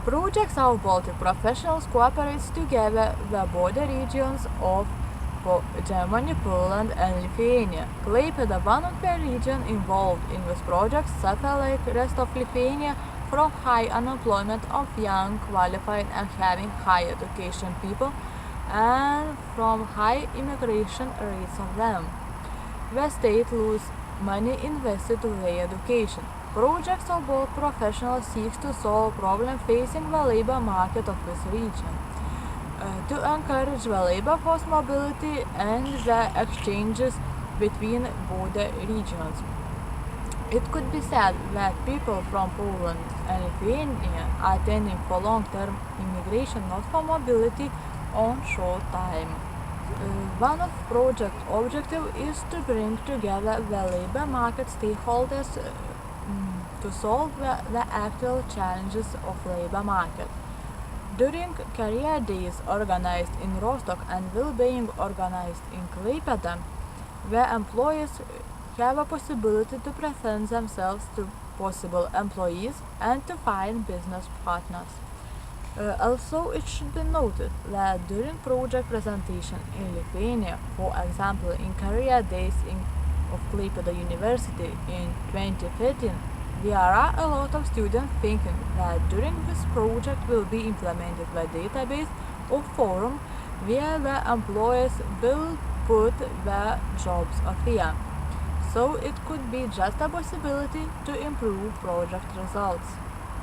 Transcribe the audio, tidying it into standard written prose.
Project South Baltic professionals cooperate together the border regions of Germany, Poland, and Lithuania. Klaipėda, one of the regions involved in this project, suffer like the rest of Lithuania from high unemployment of young, qualified, and having high education people, and from high immigration rates of them. The state loses money invested to their education. Projects of both professionals seeks to solve problems facing the labor market of this region, to encourage the labor force mobility and the exchanges between border regions. It could be said that people from Poland and Lithuania are attending for long-term immigration, not for mobility on short time. One of project objective is to bring together the labor market stakeholders to solve the actual challenges of labor market. During career days organized in Rostock and well-being organized in Klaipėda, the employees have a possibility to present themselves to possible employees and to find business partners. Also, it should be noted that during project presentation in Lithuania, for example in career days of Klaipėda University in 2013, there are a lot of students thinking that during this project will be implemented the database or forum where the employers will put the jobs of the year. So it could be just a possibility to improve project results.